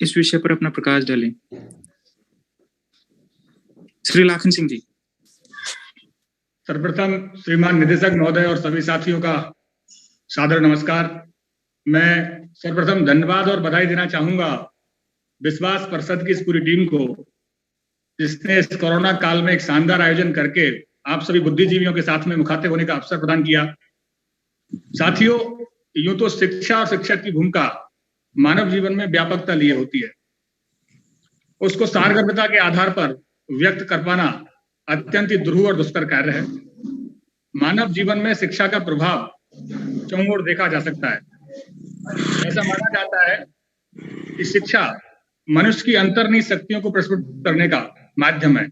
इस विषय पर अपना प्रकाश डालें। श्री लाखन सिंह जी। सर्वप्रथम श्रीमान निदेशक महोदय और सभी साथियों का सादर नमस्कार। मैं सर्वप्रथम धन्यवाद और बधाई देना चाहूंगा विश्वास परिषद की इस पूरी टीम को, जिसने इस कोरोना काल में एक शानदार आयोजन करके आप सभी बुद्धिजीवियों के साथ में मुखातिब होने का अवसर प्रदान किया। साथियों, यूं तो शिक्षा और शिक्षक की भूमिका मानव जीवन में व्यापकता लिए होती है। उसको सारगर्भिता के आधार पर व्यक्त कर पाना अत्यंत ही दुरूह और दुष्कर कार्य है। मानव जीवन में शिक्षा का प्रभाव चौमुख देखा जा सकता है। ऐसा माना जाता है कि शिक्षा मनुष्य की अंतर्निहित शक्तियों को प्रस्फुट करने का माध्यम है,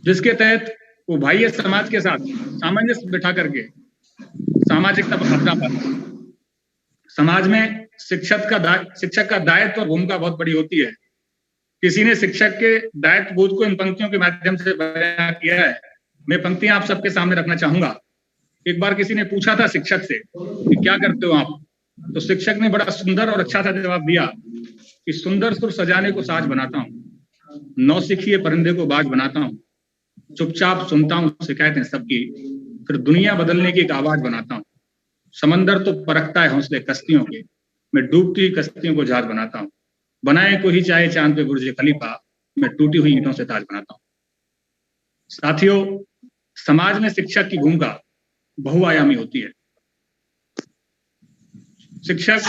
जिसके तहत वो बाह्य समाज के साथ सामंजस्य बिठा करके सामाजिकता पर अपना पाता है। समाज में शिक्षक का दायित्व और भूमिका बहुत बड़ी होती है। किसी ने शिक्षक के दायित्व बोध को इन पंक्तियों के माध्यम से बयां किया है। मैं पंक्तियां आप सबके सामने रखना चाहूंगा। एक बार किसी ने पूछा था शिक्षक से कि क्या करते हो आप, तो शिक्षक ने बड़ा सुंदर और अच्छा सा जवाब दिया कि सुंदर सुर सजाने को साज बनाता हूँ, नौसिखिए परिंदे को बाज बनाता हूँ, चुपचाप सुनता हूँ शिकायतें सबकी, फिर दुनिया बदलने की एक आवाज बनाता हूँ। समंदर तो परखता है हौसले कश्तियों के, मैं डूबती कश्तियों को जहाज बनाता हूँ। बनाए को ही चाहे चांद पे बुर्ज खलीफा, मैं टूटी हुई ईंटों से ताज बनाता हूँ। साथियों, समाज में शिक्षक की भूमिका बहुआयामी होती है। शिक्षक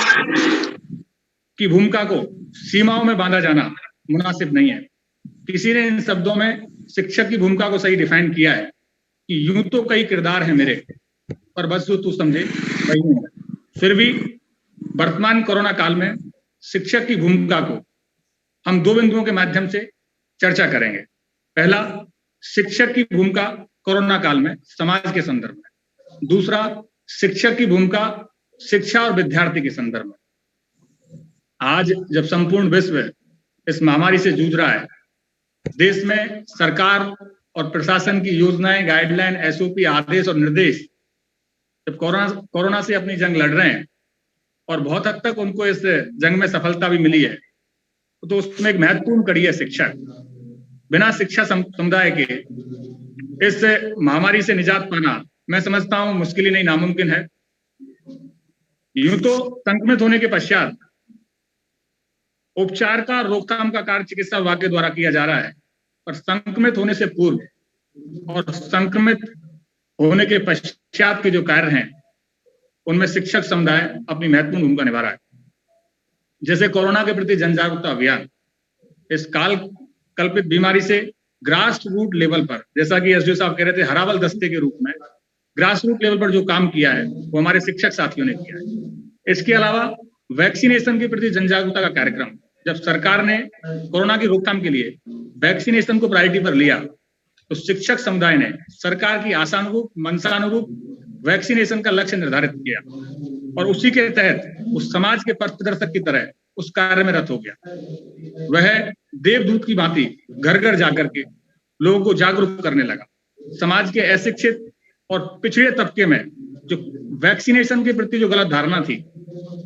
की भूमिका को सीमाओं में बांधा जाना मुनासिब नहीं है। किसी ने इन शब्दों में शिक्षक की भूमिका को सही डिफाइन किया है कि यूं तो कई किरदार हैं मेरे, पर बस जो तू समझे वही नहीं है। फिर भी वर्तमान कोरोना काल में शिक्षक की भूमिका को हम दो बिंदुओं के माध्यम से चर्चा करेंगे। पहला, शिक्षक की भूमिका कोरोना काल में समाज के संदर्भ में। दूसरा, शिक्षक की भूमिका शिक्षा और विद्यार्थी के संदर्भ में। आज जब संपूर्ण विश्व इस महामारी से जूझ रहा है, देश में सरकार और प्रशासन की योजनाएं, गाइडलाइन, एसओपी, आदेश और निर्देश जब कोरोना से अपनी जंग लड़ रहे हैं और बहुत हद तक उनको इस जंग में सफलता भी मिली है, तो उसमें एक महत्वपूर्ण कड़ी है शिक्षक। बिना शिक्षा समुदाय के इस महामारी से निजात पाना मैं समझता हूं मुश्किल ही नहीं नामुमकिन है। यूं तो संक्रमित होने के पश्चात उपचार का रोकथाम का कार्य चिकित्सा विभाग के द्वारा किया जा रहा है, पर संक्रमित होने से पूर्व और संक्रमित होने के पश्चात के जो कार्य हैं, उनमें शिक्षक समुदाय अपनी महत्वपूर्ण भूमिका निभा रहा है। जैसे कोरोना के प्रति जन जागरूकता अभियान, इस काल कल्पित बीमारी से ग्रास रूट लेवल पर, जैसा कि एसडीओ साहब कह रहे थे, हरावल दस्ते के रूप में ग्रास रूट लेवल पर जो काम किया है वो हमारे शिक्षक साथियों ने किया है। इसके अलावा वैक्सीनेशन के प्रति जन जागरूकता का कार्यक्रम, जब सरकार ने कोरोना की रोकथाम के लिए वैक्सीनेशन को प्रायोरिटी पर लिया, तो शिक्षक समुदाय ने सरकार की आशानुरूप, मंशानुरूप वैक्सीनेशन का लक्ष्य निर्धारित किया और उसी के तहत उस समाज के पथ प्रदर्शक की तरह उस कार्य में रत हो गया। वह देवदूत की भांति घर घर जाकर के लोगों को जागरूक करने लगा। समाज के अशिक्षित और पिछड़े तबके में जो वैक्सीनेशन के प्रति जो गलत धारणा थी,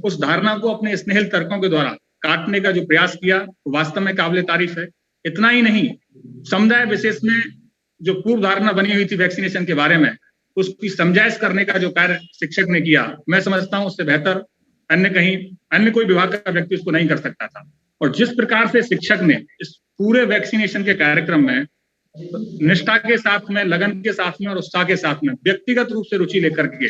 उस धारणा को अपने स्नेहिल तर्कों के द्वारा काटने का जो प्रयास किया, वास्तव में काबिले तारीफ है। इतना ही नहीं, समुदाय विशेष में जो पूर्व धारणा बनी हुई थी वैक्सीनेशन के बारे में, उसकी समझाइश करने का जो कार्य शिक्षक ने किया, मैं समझता हूं उससे बेहतर अन्य कोई विभाग का व्यक्ति उसको नहीं कर सकता था। और जिस प्रकार से शिक्षक ने इस पूरे वैक्सीनेशन के कार्यक्रम में निष्ठा के साथ में, लगन के साथ में और उत्साह के साथ में व्यक्तिगत रूप से रुचि लेकर के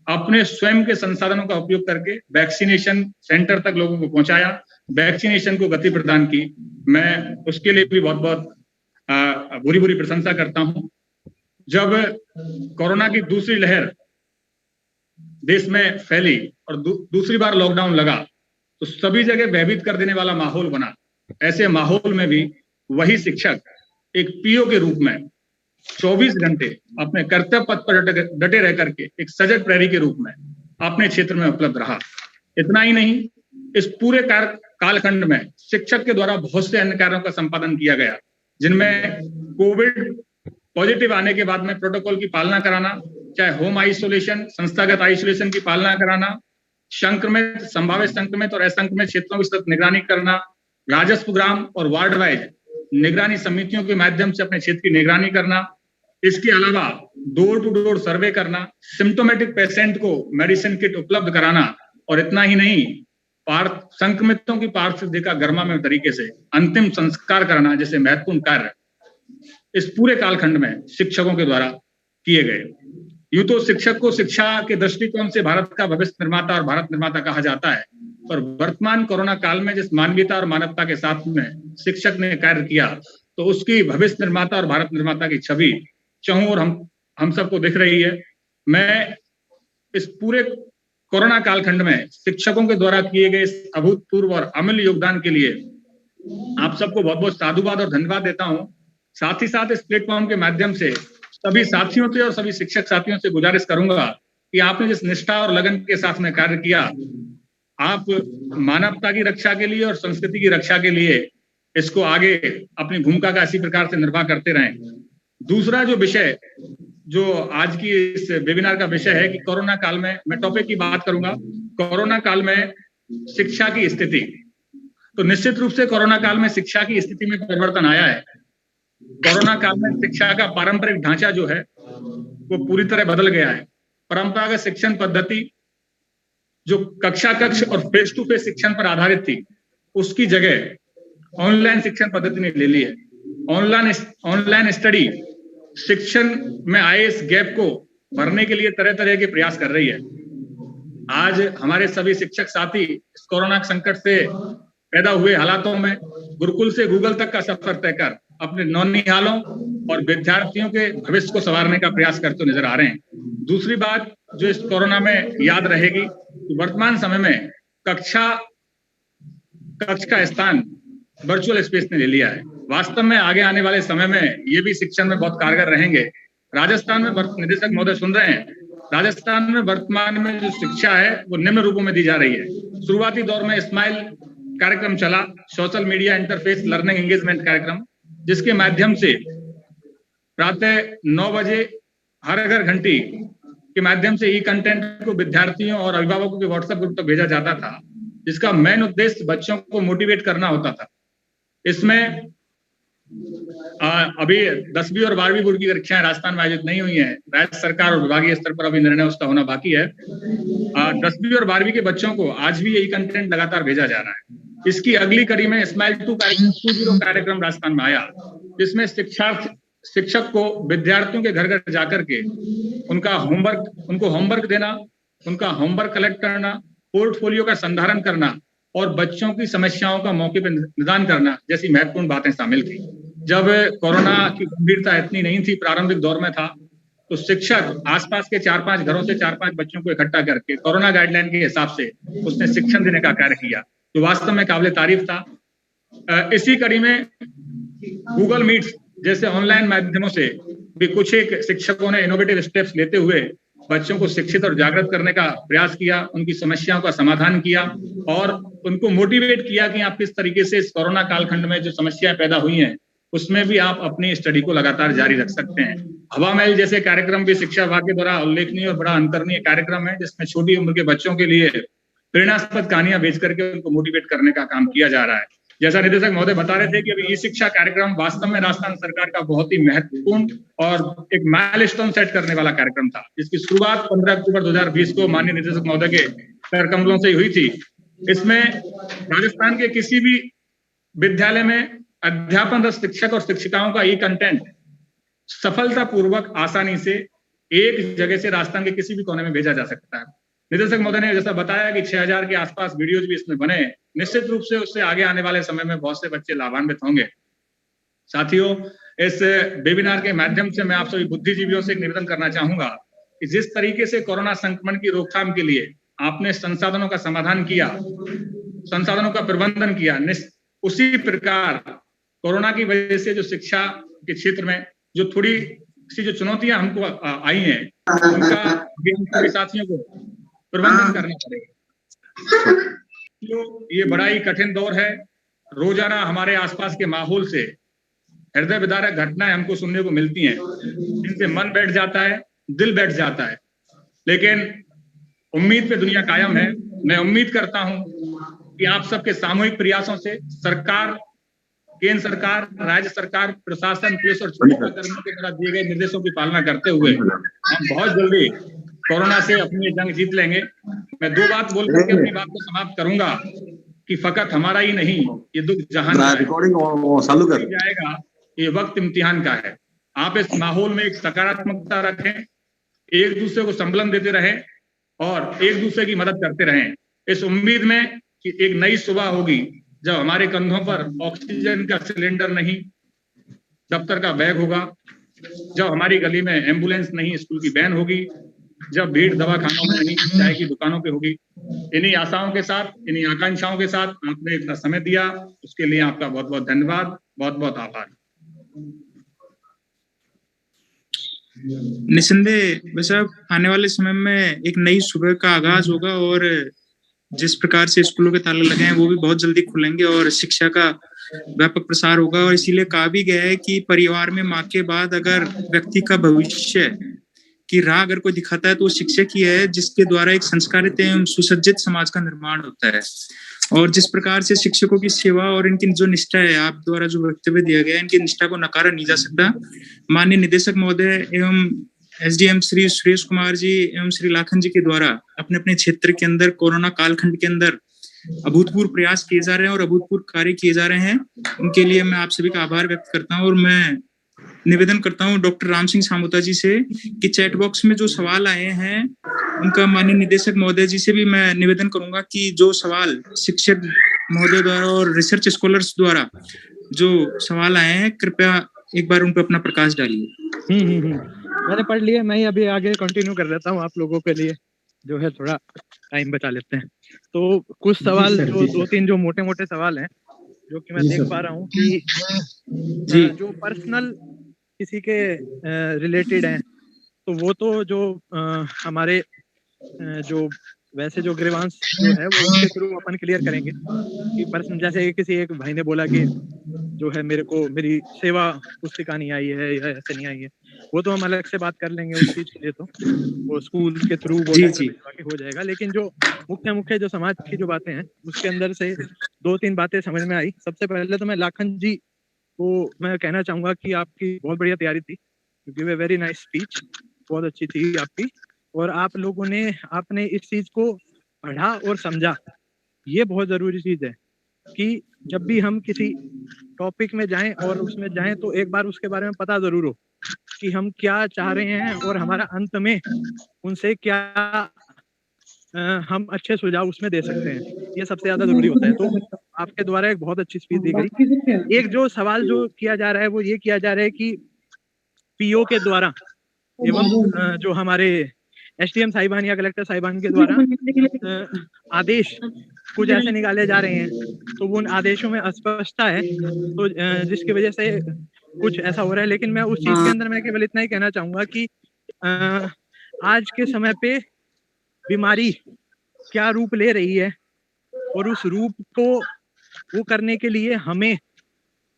अपने स्वयं के संसाधनों का उपयोग करके वैक्सीनेशन सेंटर तक लोगों को पहुंचाया, वैक्सीनेशन को गति प्रदान की, मैं उसके लिए भी बहुत बहुत बुरी बुरी प्रशंसा करता हूं। जब कोरोना की दूसरी लहर देश में फैली और दूसरी बार लॉकडाउन लगा, तो सभी जगह भयभीत कर देने वाला माहौल बना। ऐसे माहौल में भी वही शिक्षक एक पीओ के रूप में 24 घंटे अपने कर्तव्य पथ पर डटे रह करके एक सजग प्रहरी के रूप में अपने क्षेत्र में उपलब्ध रहा। इतना ही नहीं, इस पूरे कालखंड में शिक्षक के द्वारा बहुत से अन्य कार्यों का संपादन किया गया, जिनमें कोविड पॉजिटिव आने के बाद में प्रोटोकॉल की पालना कराना, चाहे होम आइसोलेशन, संस्थागत आइसोलेशन की पालना कराना, संभावित संक्रमित और असंक्रमित क्षेत्रों की सतत निगरानी करना, राजस्व ग्राम और वार्ड वाइज निगरानी समितियों के माध्यम से अपने क्षेत्र की निगरानी करना, इसके अलावा डोर टू डोर सर्वे करना, सिम्टोमेटिक पेशेंट को मेडिसिन किट उपलब्ध कराना, और इतना ही नहीं, संक्रमितों की पार्थिव देह का गर्मामेव तरीके से अंतिम संस्कार कराना जैसे महत्वपूर्ण कार्य इस पूरे कालखंड में शिक्षकों के द्वारा किए गए। यूं तो शिक्षक को शिक्षा के दृष्टिकोण से भारत का भविष्य निर्माता और भारत निर्माता कहा जाता है, पर वर्तमान कोरोना काल में जिस मानवीयता और मानवता के साथ में शिक्षक ने कार्य किया, तो उसकी भविष्य निर्माता और भारत निर्माता की छवि चाहूं और हम सबको दिख रही है। मैं इस पूरे कोरोना कालखंड में शिक्षकों के द्वारा किए गए इस अभूतपूर्व और अमूल्य योगदान के लिए आप सबको बहुत बहुत साधुवाद और धन्यवाद देता हूं। साथ ही साथ इस प्लेटफॉर्म के माध्यम से सभी साथियों से और सभी शिक्षक साथियों से गुजारिश करूंगा कि आपने जिस निष्ठा और लगन के साथ में कार्य किया, आप मानवता की रक्षा के लिए और संस्कृति की रक्षा के लिए इसको आगे अपनी भूमिका का इसी प्रकार से निर्वाह करते रहें। दूसरा जो विषय जो आज की इस वेबिनार का विषय है कि कोरोना काल में, मैं टॉपिक की बात करूंगा, कोरोना काल में शिक्षा की स्थिति। तो निश्चित रूप से कोरोना काल में शिक्षा की स्थिति में परिवर्तन आया है। कोरोना काल में शिक्षा का पारंपरिक ढांचा जो है वो पूरी तरह बदल गया है। परंपरागत शिक्षण पद्धति जो कक्षा कक्ष और फेस टू फेस शिक्षण पर आधारित थी, उसकी जगह ऑनलाइन शिक्षण पद्धति ने ले ली है। ऑनलाइन स्टडी शिक्षण में आए इस गैप को भरने के लिए तरह तरह के प्रयास कर रही है। आज हमारे सभी शिक्षक साथी इस कोरोना संकट से पैदा हुए हालातों में गुरुकुल से गूगल तक का सफर तय कर अपने नौनिहालों और विद्यार्थियों के भविष्य को संवारने का प्रयास करते नजर आ रहे हैं। दूसरी बात जो इस कोरोना में याद रहेगी, वर्तमान समय में कक्ष का स्थान वर्चुअल स्पेस ने ले लिया है। वास्तव में आगे आने वाले समय में ये भी शिक्षण में बहुत कारगर रहेंगे। राजस्थान में निदेशक महोदय सुन रहे हैं, राजस्थान में वर्तमान में जो शिक्षा है वो निम्न रूपों में दी जा रही है। शुरुआती दौर में स्माइल कार्यक्रम चला, social media interface learning engagement कार्यक्रम, जिसके माध्यम से प्रातः 9 बजे हर घर घंटी के माध्यम से ई कंटेंट को विद्यार्थियों और अभिभावकों के व्हाट्सएप ग्रुप तक भेजा जाता था, जिसका मेन उद्देश्य बच्चों को मोटिवेट करना होता था। इसमें अभी 10वीं और 12वीं बोर्ड की परीक्षाएं राजस्थान में आयोजित नहीं हुई हैं। राज्य सरकार और विभागीय स्तर पर अभी निर्णय उसका होना बाकी है। 10वीं और 12वीं के बच्चों को आज भी यही कंटेंट लगातार भेजा जा रहा है। इसकी अगली कड़ी में स्माइल 2.0 कार्यक्रम राजस्थान में आया, जिसमें शिक्षक को विद्यार्थियों के घर घर जाकर के उनको होमवर्क देना, उनका होमवर्क कलेक्ट करना, पोर्टफोलियो का संधारण करना और बच्चों की समस्याओं का मौके पर निदान करना जैसी महत्वपूर्ण बातें शामिल थी। जब कोरोना की गंभीरता इतनी नहीं थी, प्रारंभिक दौर में था, तो शिक्षक आसपास के 4-5 घरों से 4-5 बच्चों को इकट्ठा करके कोरोना गाइडलाइन के हिसाब से उसने शिक्षण देने का कार्य किया, जो वास्तव में काबिल तारीफ था। इसी कड़ी में गूगल मीट जैसे ऑनलाइन माध्यमों से भी कुछ एक शिक्षकों ने इनोवेटिव स्टेप्स लेते हुए बच्चों को शिक्षित और जागृत करने का प्रयास किया, उनकी समस्याओं का समाधान किया और उनको मोटिवेट किया कि आप किस तरीके से इस कोरोना कालखंड में जो समस्याएं पैदा हुई हैं उसमें भी आप अपनी स्टडी को लगातार जारी रख सकते हैं। हवा महल जैसे कार्यक्रम भी शिक्षा विभाग के द्वारा उल्लेखनीय और बड़ा अंतरणीय कार्यक्रम है, जिसमें छोटी उम्र के बच्चों के लिए प्रेरणास्पद कहानियां भेज करके उनको मोटिवेट करने का काम किया जा रहा है। जैसा निदेशक महोदय बता रहे थे कि अभी ई शिक्षा कार्यक्रम वास्तव में राजस्थान सरकार का बहुत ही महत्वपूर्ण और एक माइलस्टोन सेट करने वाला कार्यक्रम था, जिसकी शुरुआत 15 अक्टूबर 2020 को माननीय निदेशक महोदय के कर कमलों से हुई थी। इसमें राजस्थान के किसी भी विद्यालय में अध्यापनरत शिक्षक और शिक्षिकाओं का ई कंटेंट सफलतापूर्वक आसानी से एक जगह से राजस्थान के किसी भी कोने में भेजा जा सकता है। निदेशक महोदय ने जैसा बताया कि 6000 के आसपास वीडियोज भी इसमें बने। निश्चित रूप से उससे आगे आने वाले समय में बहुत से बच्चे लाभान्वित होंगे। साथियों, इस वेबिनार के माध्यम से मैं आप सभी बुद्धिजीवियों से एक निवेदन करना चाहूंगा कि जिस तरीके से कोरोना संक्रमण की रोकथाम के लिए आपने संसाधनों का समाधान किया, संसाधनों का प्रबंधन किया, उसी प्रकार कोरोना की वजह से जो शिक्षा के क्षेत्र में जो थोड़ी सी जो चुनौतियां हमको आई हैं, उनका साथियों को प्रबंधन करना पड़ेगा। तो ये बड़ा ही कठिन दौर है। रोजाना हमारे आसपास के माहौल से हृदय विदारक घटनाएं हमको सुनने को मिलती हैं, जिनसे मन बैठ जाता है, दिल बैठ जाता है, लेकिन उम्मीद पे दुनिया कायम है। मैं उम्मीद करता हूं कि आप सबके सामूहिक प्रयासों से सरकार, केंद्र सरकार, राज्य सरकार, प्रशासन, पुलिस और चिकित्सा कर्मियों के द्वारा दिए गए निर्देशों की पालना करते हुए हम बहुत जल्दी कोरोना से अपनी जंग जीत लेंगे। मैं दो बात बोल करके अपनी बात को समाप्त करूंगा कि फकत हमारा ही नहीं, ये दुख जहान का है। जाएगा, ये वक्त इम्तिहान का है। आप इस माहौल में एक सकारात्मकता रखें, एक दूसरे को संबलन देते रहें और एक दूसरे की मदद करते रहें, इस उम्मीद में कि एक नई सुबह होगी जब हमारे कंधों पर ऑक्सीजन का सिलेंडर नहीं, दफ्तर का बैग होगा, जब हमारी गली में एम्बुलेंस नहीं, स्कूल की वैन होगी, जब भीड़ दवाखानों में नहीं, चाय की दुकानों पे होगी। इन्हीं आशाओं के साथ, इन्हीं आकांक्षाओं के साथ आपने इतना समय दिया, उसके लिए आपका बहुत बहुत धन्यवाद, बहुत बहुत आभार। निसंदेह वैसे आने वाले समय में एक नई सुबह का आगाज होगा और जिस प्रकार से स्कूलों के ताले लगे हैं वो भी बहुत जल्दी खुलेंगे और शिक्षा का व्यापक प्रसार होगा। और इसीलिए कहा भी गया है कि परिवार में माँ के बाद अगर व्यक्ति का भविष्य की राह अगर कोई दिखाता है तो वो शिक्षक ही है, जिसके द्वारा एक संस्कारित एवं सुसज्जित समाज का निर्माण होता है। और जिस प्रकार से शिक्षकों की सेवा और इनकी जो निष्ठा है, आप द्वारा जो वक्तव्य दिया गया है, इनकी निष्ठा को नकारा नहीं जा सकता। माननीय निदेशक महोदय एवं एसडीएम श्री सुरेश कुमार जी एवं श्री लाखन जी के द्वारा अपने अपने क्षेत्र के अंदर कोरोना कालखंड के अंदर अभूतपूर्व प्रयास किए जा रहे हैं और अभूतपूर्व कार्य किए जा रहे हैं। उनके लिए मैं आप सभी का आभार व्यक्त करता हूं और मैं निवेदन करता हूं डॉक्टर राम सिंह सामोता जी से कि चैट बॉक्स में जो सवाल आए हैं उनका माननीय निदेशक महोदय जी से भी मैं निवेदन करूंगा कि जो सवाल शिक्षक महोदय द्वारा और रिसर्च स्कॉलर्स द्वारा जो सवाल आए हैं, कृपया एक बार उन पर अपना प्रकाश डालिए। मैंने पढ़ लिया, मैं ही अभी आगे कंटिन्यू कर देता हूँ, आप लोगों के लिए जो है थोड़ा टाइम बचा लेते हैं। तो कुछ सवाल जो दो तीन जो मोटे मोटे सवाल हैं जो कि मैं देख पा रहा हूँ कि जो पर्सनल किसी के रिलेटेड हैं, तो वो तो जो हमारे जो वैसे जो ग्रीवांस जो है वो उसके थ्रू अपन क्लियर करेंगे कि पर्सन, जैसे किसी एक भाई ने बोला कि जो है मेरे को मेरी सेवा पुस्तिका नहीं आई है या ऐसे नहीं आई है, वो तो हम अलग से बात कर लेंगे उस चीज के लिए, तो वो स्कूल के थ्रू वो हो जाएगा। लेकिन जो मुख्य जो समाज की जो बातें हैं उसके अंदर से दो तीन बातें समझ में आई। सबसे पहले तो मैं लाखन जी को मैं कहना चाहूंगा कि आपकी बहुत बढ़िया तैयारी थी, क्योंकि वेरी नाइस स्पीच, बहुत अच्छी थी आपकी, और आप लोगों ने आपने इस चीज को पढ़ा और समझा। ये बहुत जरूरी चीज है कि जब भी हम किसी टॉपिक में जाएं और उसमें जाएं तो एक बार उसके बारे में पता जरूर हो कि हम क्या चाह रहे हैं और हमारा अंत में उनसे क्या हम अच्छे सुझाव उसमें दे सकते हैं, ये सबसे ज्यादा जरूरी होता है। तो आपके द्वारा एक बहुत अच्छी स्पीच दी गई। एक जो सवाल जो किया जा रहा है वो ये किया जा रहा है कि पीओ के द्वारा एवं जो हमारे एसडीएम साहिबान या कलेक्टर साहिबान के द्वारा आदेश कुछ ऐसे निकाले जा रहे हैं, तो वो उन आदेशों में अस्पष्टता है, तो जिसकी वजह से कुछ ऐसा हो रहा है। लेकिन मैं उस चीज के अंदर मैं केवल इतना ही कहना चाहूंगा कि आज के समय पे बीमारी क्या रूप ले रही है और उस रूप को वो करने के लिए हमें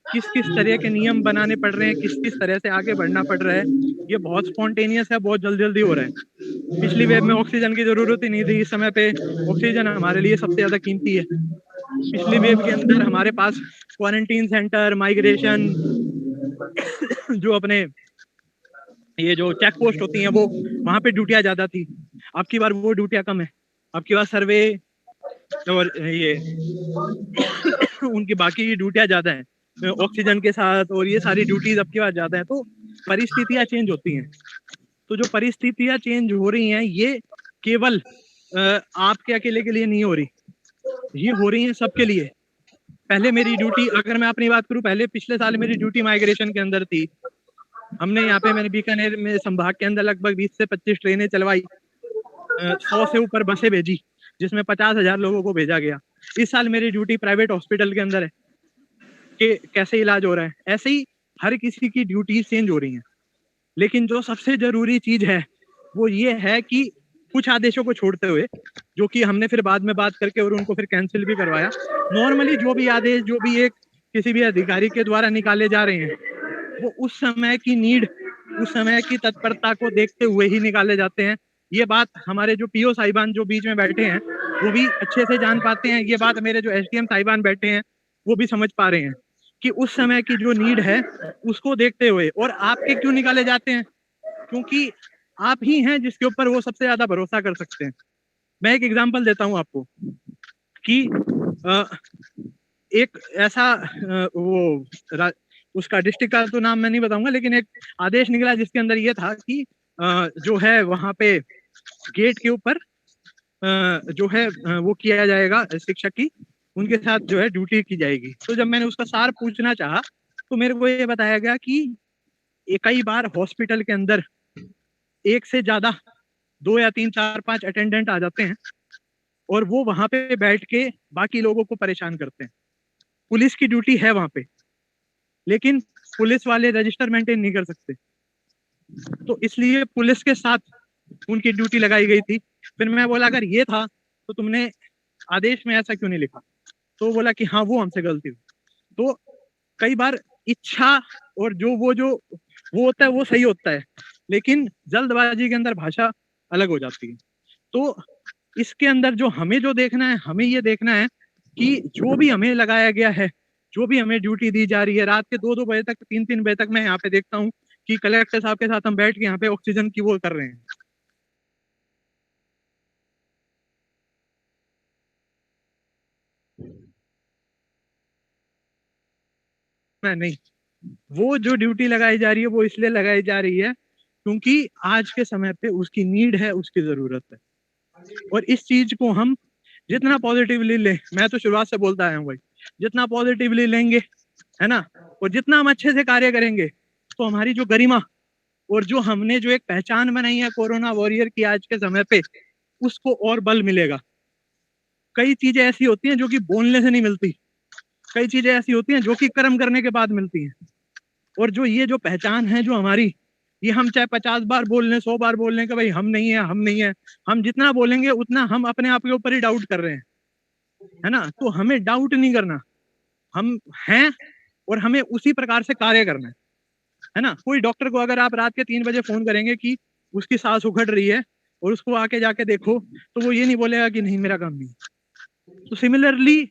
किस किस तरह के नियम बनाने पड़ रहे हैं, किस किस तरह से आगे बढ़ना पड़ रहा है, ये बहुत स्पॉन्टेनियस है, बहुत जल्दी हो रहा है। पिछली वेव में ऑक्सीजन की जरूरत ही नहीं थी, इस समय पे ऑक्सीजन हमारे लिए सबसे ज्यादा कीमती है। पिछली वेव के अंदर हमारे पास क्वारंटीन सेंटर, माइग्रेशन, जो अपने ये जो चेक पोस्ट होती हैं वो वहां पे ड्यूटियां ज्यादा थी। आपकी बार वो ड्यूटियां कम है, आपकी बार सर्वे और ये उनकी बाकी ड्यूटियां ज्यादा हैं ऑक्सीजन के साथ, और ये सारी ड्यूटीज अब की बात ज्यादा है। तो परिस्थितियां चेंज होती हैं, तो जो परिस्थितियां चेंज हो रही हैं ये केवल आपके अकेले के लिए नहीं हो रही, ये हो रही है सबके लिए। पहले मेरी ड्यूटी, अगर मैं अपनी बात करूं, पहले पिछले साल मेरी ड्यूटी माइग्रेशन के अंदर थी। हमने यहाँ पे मैंने बीकानेर में संभाग के अंदर लगभग 20 से 25 ट्रेनें चलवाई, 100 से ऊपर बसें भेजी, जिसमें 50,000 लोगों को भेजा गया। इस साल मेरी ड्यूटी प्राइवेट हॉस्पिटल के अंदर है कि कैसे इलाज हो रहा है। ऐसे ही हर किसी की ड्यूटी चेंज हो रही है। लेकिन जो सबसे जरूरी चीज है वो ये है कि कुछ आदेशों को छोड़ते हुए, जो कि हमने फिर बाद में बात करके और उनको फिर कैंसिल भी करवाया, नॉर्मली जो भी आदेश जो भी एक किसी भी अधिकारी के द्वारा निकाले जा रहे हैं वो उस समय की नीड, उस समय की तत्परता को देखते हुए ही निकाले जाते हैं। ये बात हमारे जो पीओ साहिबान जो बीच में बैठे हैं वो भी अच्छे से जान पाते हैं। ये बात मेरे जो एसडीएम साहिबान बैठे हैं वो भी समझ पा रहे हैं कि उस समय की जो नीड है उसको देखते हुए। और आपके क्यों निकाले जाते हैं? क्योंकि आप ही हैं जिसके ऊपर वो सबसे ज्यादा भरोसा कर सकते हैं। मैं एक एग्जांपल देता हूं आपको कि एक ऐसा उसका डिस्ट्रिक्ट का तो नाम मैं नहीं बताऊंगा, लेकिन एक आदेश निकला जिसके अंदर ये था कि जो है वहां पे गेट के ऊपर जो है वो किया जाएगा, शिक्षक की उनके साथ जो है ड्यूटी की जाएगी। तो जब मैंने उसका सार पूछना चाहा तो मेरे को ये बताया गया कि कई बार हॉस्पिटल के अंदर एक से ज्यादा 2 या 3 4 5 अटेंडेंट आ जाते हैं और वो वहां पे बैठ के बाकी लोगों को परेशान करते हैं। पुलिस की ड्यूटी है वहां पे, लेकिन पुलिस वाले रजिस्टर मेंटेन नहीं कर सकते, तो इसलिए पुलिस के साथ उनकी ड्यूटी लगाई गई थी। फिर मैं बोला अगर ये था तो तुमने आदेश में ऐसा क्यों नहीं लिखा? तो बोला कि हाँ वो हमसे गलती हुई। तो कई बार इच्छा और जो वो होता है वो सही होता है, लेकिन जल्दबाजी के अंदर भाषा अलग हो जाती है। तो इसके अंदर जो हमें देखना है, हमें ये देखना है कि जो भी हमें लगाया गया है, जो भी हमें ड्यूटी दी जा रही है, रात के 2-2 बजे तक, 3-3 बजे तक मैं यहाँ पे देखता हूँ कि कलेक्टर साहब के साथ हम बैठ के यहाँ पे ऑक्सीजन की वो कर रहे हैं। मैं नहीं, वो जो ड्यूटी लगाई जा रही है वो इसलिए लगाई जा रही है क्योंकि आज के समय पे उसकी नीड है, उसकी जरूरत है। और इस चीज को हम जितना पॉजिटिवली ले, मैं तो शुरुआत से बोलता आया हूँ भाई, जितना पॉजिटिवली लेंगे है ना, और जितना हम अच्छे से कार्य करेंगे तो हमारी जो गरिमा और जो हमने जो एक पहचान बनाई है कोरोना वॉरियर की आज के समय पे, उसको और बल मिलेगा। कई चीजें ऐसी होती हैं जो कि बोलने से नहीं मिलती, कई चीजें ऐसी होती हैं जो कि कर्म करने के बाद मिलती हैं। और जो ये जो पहचान है जो हमारी, ये हम चाहे 50 बार बोल लें, 100 बार बोल लें कि भाई हम नहीं है, हम नहीं है, हम जितना बोलेंगे उतना हम अपने आप के ऊपर ही डाउट कर रहे हैं, है ना। तो हमें डाउट नहीं करना, हम हैं और हमें उसी प्रकार से कार्य करना है ना। कोई डॉक्टर को अगर आप रात के 3 बजे फोन करेंगे कि उसकी सांस उखड़ रही है और उसको आके जाके देखो, तो वो ये नहीं बोलेगा कि नहीं मेरा काम नहीं। तो सिमिलरली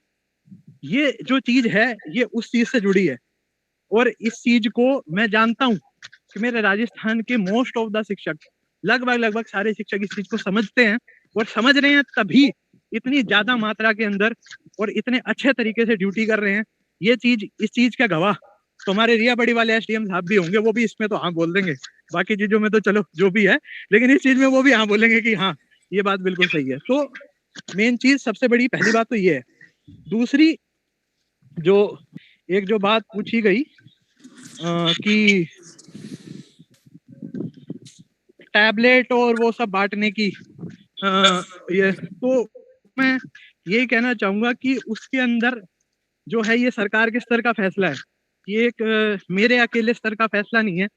ये जो चीज है ये उस चीज से जुड़ी है। और इस चीज को मैं जानता हूं कि मेरे राजस्थान के मोस्ट ऑफ द शिक्षक, लगभग सारे शिक्षक इस चीज को समझते हैं और समझ रहे हैं, तभी इतनी ज्यादा मात्रा के अंदर और इतने अच्छे तरीके से ड्यूटी कर रहे हैं। ये चीज, इस चीज का गवाह तो हमारे रिया बड़ी वाले एसडीएम साहब भी होंगे, वो भी इसमें तो हाँ बोल देंगे। बाकी चीजों में तो चलो जो भी है, लेकिन इस चीज में वो भी हाँ बोलेंगे कि हाँ ये बात बिल्कुल सही है। तो मेन चीज, सबसे बड़ी पहली बात तो ये है। दूसरी जो एक जो बात पूछी गई कि टैबलेट और वो सब बांटने की, ये तो मैं यही कहना चाहूंगा कि उसके अंदर जो है ये सरकार के स्तर का फैसला है, ये एक मेरे अकेले स्तर का फैसला नहीं है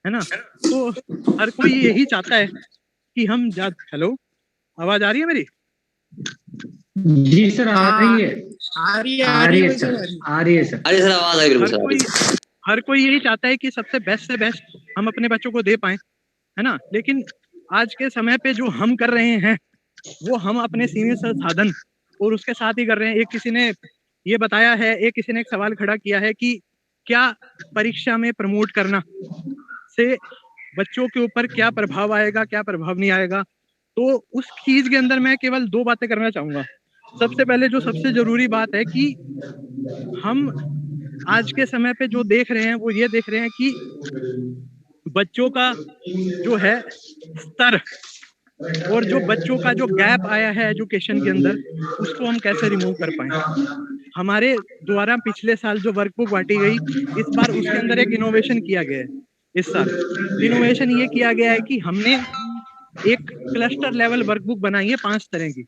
ना। तो हर कोई यही चाहता है कि हम हेलो, आवाज आ रही है मेरी? जी सर, आ रही है, आ रही है सर, आ रही है सर, अरे सर आवाज आ रही है। हर कोई यही चाहता है कि सबसे बेस्ट से बेस्ट हम अपने बच्चों को दे पाए, है ना। लेकिन आज के समय पे जो हम कर रहे हैं वो हम अपने सीमित साधन और उसके साथ ही कर रहे हैं। एक किसी ने ये बताया है, एक किसी ने एक सवाल खड़ा किया है कि क्या परीक्षा में प्रमोट करना से बच्चों के ऊपर क्या प्रभाव आएगा, क्या प्रभाव नहीं आएगा। तो उस चीज के अंदर मैं केवल 2 बातें करना चाहूंगा। सबसे पहले जो सबसे जरूरी बात है कि हम आज के समय पे जो देख रहे हैं वो ये देख रहे हैं कि बच्चों का जो है स्तर और जो बच्चों का जो गैप आया है एजुकेशन के अंदर, उसको हम कैसे रिमूव कर पाए। हमारे द्वारा पिछले साल जो वर्कबुक बांटी गई, इस बार उसके अंदर एक इनोवेशन किया गया है। इस साल इनोवेशन ये किया गया है कि हमने एक क्लस्टर लेवल वर्कबुक बनाई है 5 तरह की।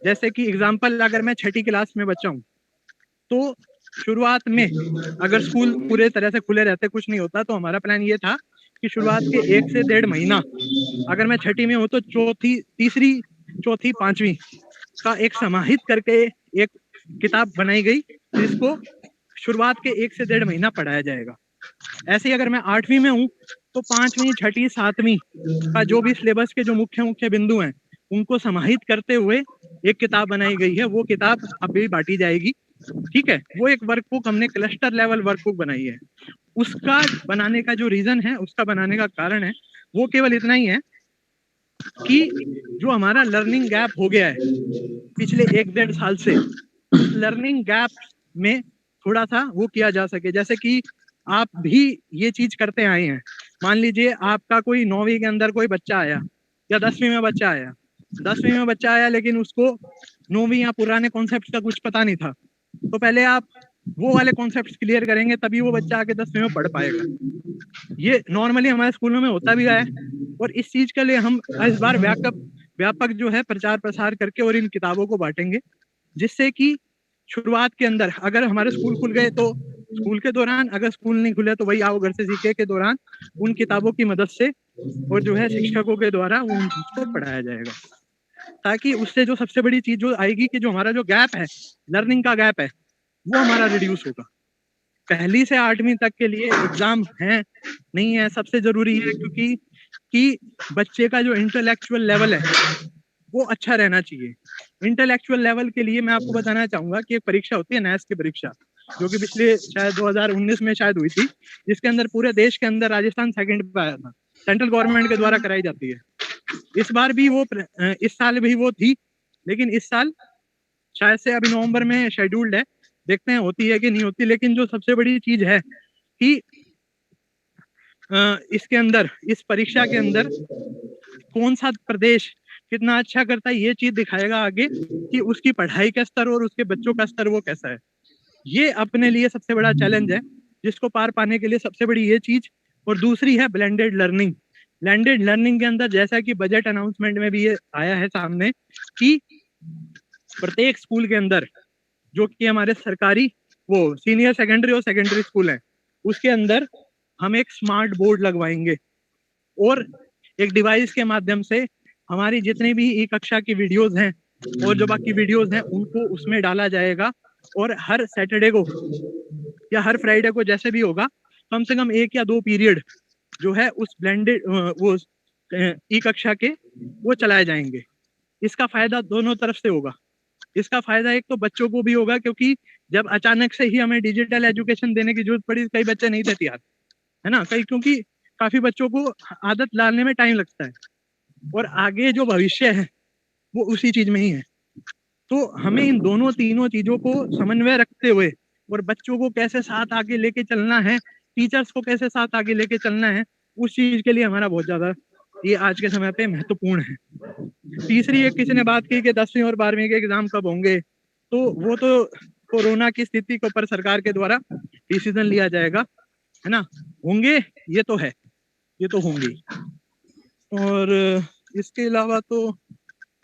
जैसे कि एग्जाम्पल, अगर मैं 6ठी क्लास में बच्चा हूँ तो शुरुआत में अगर स्कूल पूरे तरह से खुले रहते, कुछ नहीं होता, तो हमारा प्लान ये था कि शुरुआत के 1 से 1.5 महीना, अगर मैं 6ठी में हूँ तो तीसरी, चौथी, 5वीं का एक समाहित करके एक किताब बनाई गई जिसको शुरुआत के 1 से 1.5 महीना पढ़ाया जाएगा। ऐसे ही अगर मैं 8वीं में हूँ तो 5वीं, 6ठी, 7वीं का जो भी सिलेबस के जो मुख्य बिंदु हैं उनको समाहित करते हुए एक किताब बनाई गई है। वो किताब अभी बांटी जाएगी, ठीक है। वो एक वर्कबुक हमने क्लस्टर लेवल वर्कबुक बनाई है। उसका बनाने का जो रीजन है, उसका बनाने का कारण है, वो केवल इतना ही है कि जो हमारा लर्निंग गैप हो गया है पिछले 1-1.5 साल से, उस लर्निंग गैप में थोड़ा सा वो किया जा सके। जैसे कि आप भी ये चीज करते आए हैं। मान लीजिए आपका कोई 9वीं के अंदर कोई बच्चा आया या 10वीं में बच्चा आया, 10वीं में बच्चा आया लेकिन उसको 9वीं या पुराने कॉन्सेप्ट का कुछ पता नहीं था, तो पहले आप वो वाले कॉन्सेप्ट क्लियर करेंगे तभी वो बच्चा आगे 10वीं में पढ़ पाएगा। ये नॉर्मली हमारे स्कूलों में होता भी है, और इस चीज के लिए हम इस बार व्यापक जो है प्रचार प्रसार करके और इन किताबों को बांटेंगे, जिससे कि शुरुआत के अंदर अगर हमारे स्कूल खुल गए तो स्कूल के दौरान, अगर स्कूल नहीं खुले तो वही आओ घर से सीखे के दौरान उन किताबों की मदद से और जो है शिक्षकों के द्वारा वो उन चीज को पढ़ाया जाएगा, ताकि उससे जो सबसे बड़ी चीज जो आएगी कि जो हमारा जो गैप है, लर्निंग का गैप है, वो हमारा रिड्यूस होगा। 1ली से 8वीं तक के लिए एग्जाम है नहीं है, सबसे जरूरी है, क्योंकि कि बच्चे का जो इंटेलेक्चुअल लेवल है वो अच्छा रहना चाहिए। इंटेलेक्चुअल लेवल के लिए मैं आपको बताना चाहूंगा कि एक परीक्षा होती है NAS की परीक्षा, जो कि पिछले शायद 2019 में शायद हुई थी, जिसके अंदर पूरे देश के अंदर राजस्थान 2nd पे आया था। सेंट्रल गवर्नमेंट के द्वारा कराई जाती है। इस बार भी वो इस साल भी वो थी, लेकिन इस साल शायद से अभी नवंबर में शेड्यूल्ड है, देखते हैं होती है कि नहीं होती। लेकिन जो सबसे बड़ी चीज है कि इसके अंदर, इस परीक्षा के अंदर कौन सा प्रदेश कितना अच्छा करता है, ये चीज दिखाएगा आगे कि उसकी पढ़ाई का स्तर और उसके बच्चों का स्तर वो कैसा है। ये अपने लिए सबसे बड़ा चैलेंज है, जिसको पार पाने के लिए सबसे बड़ी ये चीज। और दूसरी है ब्लेंडेड लर्निंग। ब्लेंडेड लर्निंग के अंदर जैसा कि बजट अनाउंसमेंट में भी ये आया है सामने कि प्रत्येक स्कूल के अंदर, जो कि हमारे सरकारी वो सीनियर सेकेंडरी और सेकेंडरी स्कूल है, उसके अंदर हम एक स्मार्ट बोर्ड लगवाएंगे और एक डिवाइस के माध्यम से हमारी जितनी भी ई-कक्षा की वीडियोस हैं और जो बाकी वीडियोस हैं उनको उसमें डाला जाएगा, और हर सैटरडे को या हर फ्राइडे को जैसे भी होगा, कम से कम 1 या 2 पीरियड जो है उस ब्लेंडेड वो ई-कक्षा के वो चलाए जाएंगे। इसका फायदा दोनों तरफ से होगा। इसका फायदा एक तो बच्चों को भी होगा, क्योंकि जब अचानक से ही हमें डिजिटल एजुकेशन देने की जरूरत पड़ी, कई बच्चे नहीं थे तैयार, है ना, क्योंकि काफी बच्चों को आदत डालने में टाइम लगता है, और आगे जो भविष्य है वो उसी चीज में ही है। तो हमें इन दोनों तीनों चीजों को समन्वय रखते हुए और बच्चों को कैसे साथ आगे लेके चलना है, टीचर्स को कैसे साथ आगे लेके चलना है, उस चीज के लिए हमारा बहुत ज्यादा ये आज के समय पे महत्वपूर्ण है। तीसरी एक किसी ने बात की कि 10वीं और 12वीं के एग्जाम कब होंगे, तो वो तो कोरोना की स्थिति के ऊपर सरकार के द्वारा डिसीजन लिया जाएगा, है ना। होंगे, ये तो है, ये तो होंगे। और इसके अलावा तो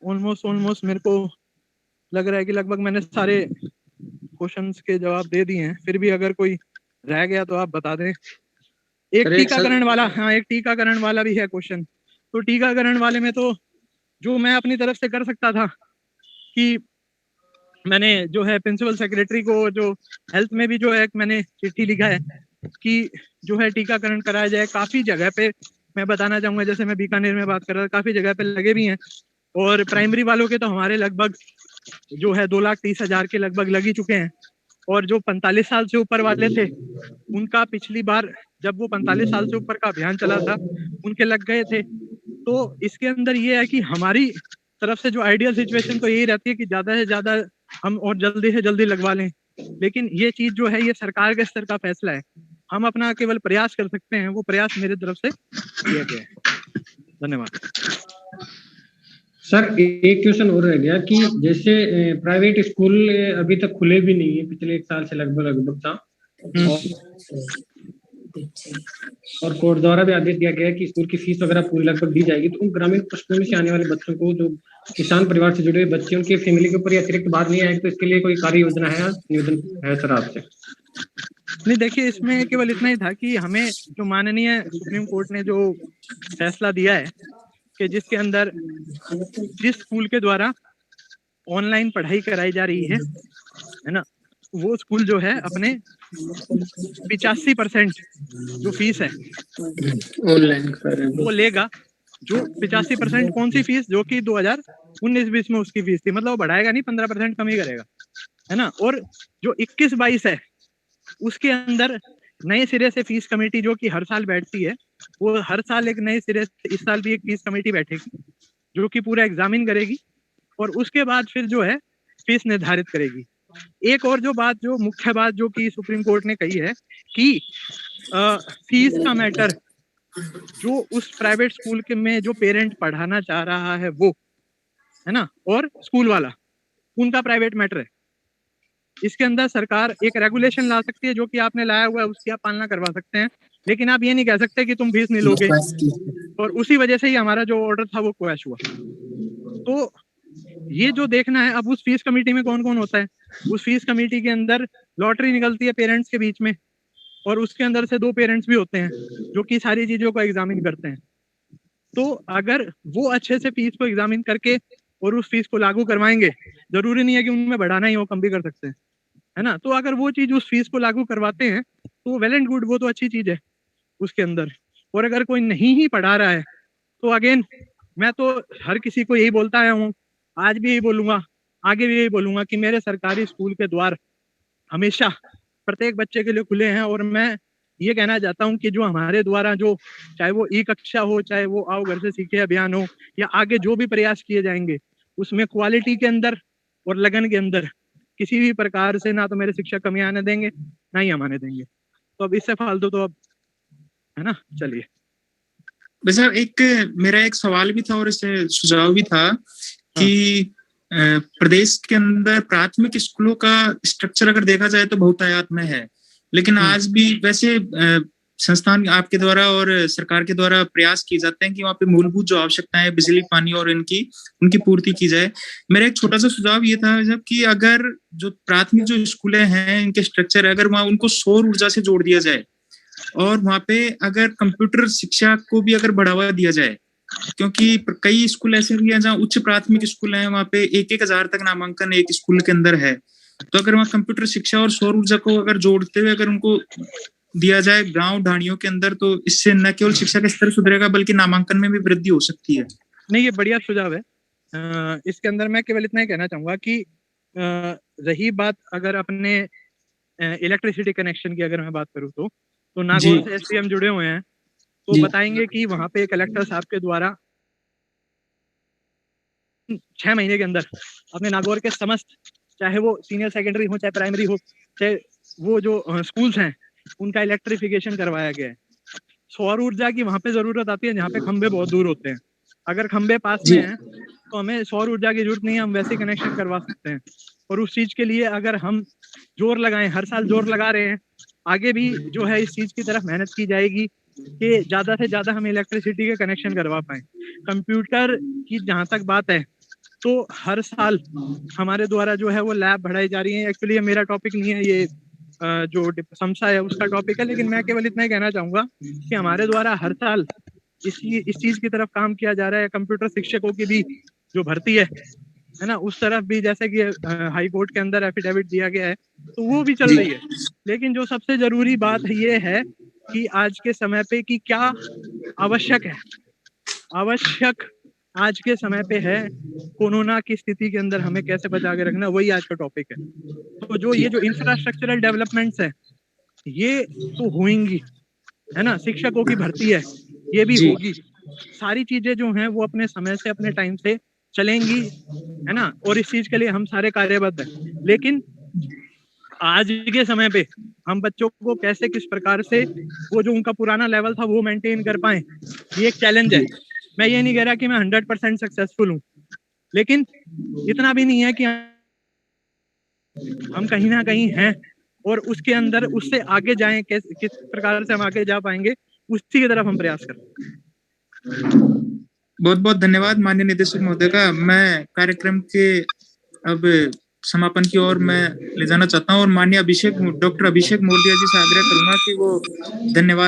ऑलमोस्ट मेरे को लग रहा है कि लगभग मैंने सारे क्वेश्चंस के जवाब दे दिए हैं। फिर भी अगर कोई रह गया तो आप बता दें। एक टीकाकरण वाला, हाँ, एक टीकाकरण वाला भी है क्वेश्चन। तो टीकाकरण वाले में तो जो मैं अपनी तरफ से कर सकता था कि मैंने जो है प्रिंसिपल सेक्रेटरी को, जो हेल्थ में भी जो है मैंने चिट्ठी लिखा है कि जो है टीकाकरण कराया जाए। काफी जगह पे मैं बताना चाहूंगा, जैसे मैं बीकानेर में बात कर रहा था, काफी जगह पे लगे भी हैं, और प्राइमरी वालों के तो हमारे लगभग जो है 2,30,000 के लगभग लग ही चुके हैं, और जो 45 साल से ऊपर वाले थे उनका पिछली बार जब वो 45 साल से ऊपर का अभियान चला था उनके लग गए थे। तो इसके अंदर ये है कि हमारी तरफ से जो आइडियल सिचुएशन तो यही रहती है कि ज्यादा से ज्यादा हम और जल्दी से जल्दी लगवा लें, लेकिन ये चीज जो है ये सरकार के स्तर का फैसला है। हम अपना केवल प्रयास कर सकते हैं, वो प्रयास मेरे तरफ से किया गया है। धन्यवाद सर। एक क्वेश्चन और रह गया कि जैसे प्राइवेट स्कूल अभी तक खुले भी नहीं है, पिछले 1 साल से लगभग था, और कोर्ट द्वारा भी आदेश दिया गया है कि स्कूल की फीस वगैरह पूरी लगभग दी जाएगी। तो उन ग्रामीण पृष्ठभूमि से आने वाले बच्चों को, जो किसान परिवार से जुड़े बच्चे, उनके फैमिली के ऊपर अतिरिक्त बात नहीं आएगी, तो इसके लिए कोई कार्य योजना है, निवेदन है सर आपसे? नहीं, देखिए, इसमें केवल इतना ही था कि हमें जो माननीय सुप्रीम कोर्ट ने जो फैसला दिया है कि जिसके अंदर जिस स्कूल के द्वारा ऑनलाइन पढ़ाई कराई जा रही है ना, वो स्कूल जो है अपने 85% जो फीस है ऑनलाइन वो लेगा, जो 85% कौन सी फीस, जो कि 2019-20 में उसकी फीस थी, मतलब वो बढ़ाएगा नहीं, 15% कम ही करेगा, है ना। और जो 21-22 है उसके अंदर नए सिरे से फीस कमेटी जो कि हर साल बैठती है, वो हर साल एक नए सिरे से, इस साल भी एक फीस कमेटी बैठेगी जो कि पूरा एग्जामिन करेगी और उसके बाद फिर जो है फीस निर्धारित करेगी। एक और जो बात, जो मुख्य बात जो कि सुप्रीम कोर्ट ने कही है कि फीस का मैटर जो उस प्राइवेट स्कूल के में जो पेरेंट पढ़ाना चाह रहा है वो, है ना, और स्कूल वाला, उनका प्राइवेट मैटर है। इसके अंदर सरकार एक रेगुलेशन ला सकती है, जो कि आपने लाया हुआ है उसकी आप पालना करवा सकते हैं, लेकिन आप ये नहीं कह सकते कि तुम फीस नहीं लोगे, और उसी वजह से ही हमारा जो ऑर्डर था वो क्वैश हुआ। तो ये जो देखना है, अब उस फीस कमेटी में कौन कौन होता है। उस फीस कमेटी के अंदर लॉटरी निकलती है पेरेंट्स के बीच में, और उसके अंदर से 2 पेरेंट्स भी होते हैं जो कि सारी चीजों को एग्जामिन करते हैं। तो अगर वो अच्छे से फीस को एग्जामिन करके और उस फीस को लागू करवाएंगे, जरूरी नहीं है कि उनमें बढ़ाना ही हो, कम भी कर सकते हैं, है ना। तो अगर वो चीज उस फीस को लागू करवाते हैं तो वेल एंड गुड, वो तो अच्छी चीज है उसके अंदर। और अगर कोई नहीं ही पढ़ा रहा है तो अगेन मैं तो हर किसी को यही बोलता आया हूँ, आज भी यही बोलूंगा, आगे भी यही बोलूंगा कि मेरे सरकारी स्कूल के द्वार हमेशा प्रत्येक बच्चे के लिए खुले हैं। और मैं ये कहना चाहता हूँ कि जो हमारे द्वारा, जो चाहे वो ई कक्षा हो, चाहे वो आओ घर से सीखे अभियान हो, या आगे जो भी प्रयास किए जाएंगे, उसमें क्वालिटी के अंदर और लगन के अंदर किसी भी प्रकार से ना तो मेरे शिक्षक कमी आने देंगे, ना ही हम आने देंगे। तो अब इससे फालतू तो अब, है ना, चलिए। वैसे मेरा एक सवाल भी था और इससे सुझाव भी था कि प्रदेश के अंदर प्राथमिक स्कूलों का स्ट्रक्चर अगर देखा जाए तो बहुतायत में है, लेकिन आज भी वैसे संस्थान आपके द्वारा और सरकार के द्वारा प्रयास किए जाते हैं कि वहाँ पे मूलभूत जो आवश्यकताएं हैं, बिजली, पानी और उनकी पूर्ति की जाए। मेरा एक छोटा सा सुझाव ये था जब कि अगर जो प्राथमिक जो स्कूलें हैं, इनके स्ट्रक्चर है, अगर वहाँ उनको सौर ऊर्जा से जोड़ दिया जाए और वहाँ पे अगर कंप्यूटर शिक्षा को भी अगर बढ़ावा दिया जाए, क्योंकि कई स्कूल ऐसे भी हैं जहाँ उच्च प्राथमिक स्कूल हैं, वहाँ पे 1,000 तक नामांकन एक स्कूल के अंदर है। तो अगर वहाँ कंप्यूटर शिक्षा और सौर ऊर्जा को अगर जोड़ते हुए अगर उनको दिया जाए गांव ढाणियों के अंदर, तो इससे न केवल शिक्षा का स्तर सुधरेगा बल्कि नामांकन में भी वृद्धि हो सकती है। नहीं, ये बढ़िया सुझाव है। इसके अंदर मैं केवल इतना ही कहना चाहूंगा कि रही बात अगर अपने इलेक्ट्रिसिटी कनेक्शन की अगर मैं बात करूँ तो नागौर से एसडीएम जुड़े हुए हैं, तो बताएंगे कि वहां पे कलेक्टर साहब के द्वारा 6 महीने के अंदर अपने नागौर के समस्त, चाहे वो सीनियर सेकेंडरी हो, चाहे प्राइमरी हो, चाहे वो जो स्कूल्स हैं, उनका इलेक्ट्रिफिकेशन करवाया गया है। सौर ऊर्जा की वहां पे जरूरत आती है जहाँ पे खंबे बहुत दूर होते हैं। अगर खंबे पास में हैं तो हमें सौर ऊर्जा की जरूरत नहीं है, हम वैसे कनेक्शन करवा सकते हैं। और उस चीज के लिए अगर हम जोर लगाएं, हर साल जोर लगा रहे हैं, आगे भी जो है इस चीज की तरफ मेहनत की जाएगी कि ज्यादा से ज्यादा हम इलेक्ट्रिसिटी के कनेक्शन करवा पाए। कंप्यूटर की जहाँ तक बात है तो हर साल हमारे द्वारा जो है वो लैब बढ़ाई जा रही है। एक्चुअली ये मेरा टॉपिक नहीं है, ये जो समसा है उसका टॉपिक है, लेकिन मैं केवल इतना ही कहना चाहूंगा कि हमारे द्वारा हर साल इस चीज की तरफ काम किया जा रहा है। कंप्यूटर शिक्षकों की भी जो भर्ती है ना, उस तरफ भी जैसे कि हाई कोर्ट के अंदर एफिडेविट दिया गया है, तो वो भी चल रही है। लेकिन जो सबसे जरूरी बात ये है कि आज के समय पे कि क्या आवश्यक है, आवश्यक आज के समय पे है, कोरोना की स्थिति के अंदर हमें कैसे बचा के रखना, वही आज का टॉपिक है। तो जो ये जो इंफ्रास्ट्रक्चरल डेवलपमेंट्स है ये तो होंगी, है ना, शिक्षकों की भर्ती है ये भी होगी, सारी चीजें जो हैं वो अपने समय से, अपने टाइम से चलेंगी, है ना। और इस चीज के लिए हम सारे कार्यबद्ध हैं। लेकिन आज के समय पे हम बच्चों को कैसे, किस प्रकार से वो जो उनका पुराना लेवल था वो मेंटेन कर पाए, ये एक चैलेंज है। मैं ये नहीं कह रहा कि मैं 100% सक्सेसफुल हूँ, लेकिन इतना भी नहीं है कि हम कहीं ना कहीं हैं और उसके अंदर उससे आगे जाएं, किस प्रकार से हम आगे जा पाएंगे, उसी की तरफ हम प्रयास करें। बहुत बहुत धन्यवाद माननीय निदेशक महोदय का। मैं कार्यक्रम के अब समापन की ओर मैं ले जाना चाहता हूँ और माननीय डॉक्टर अभिषेक मोरदिया जी से आग्रह करूंगा कि वो धन्यवाद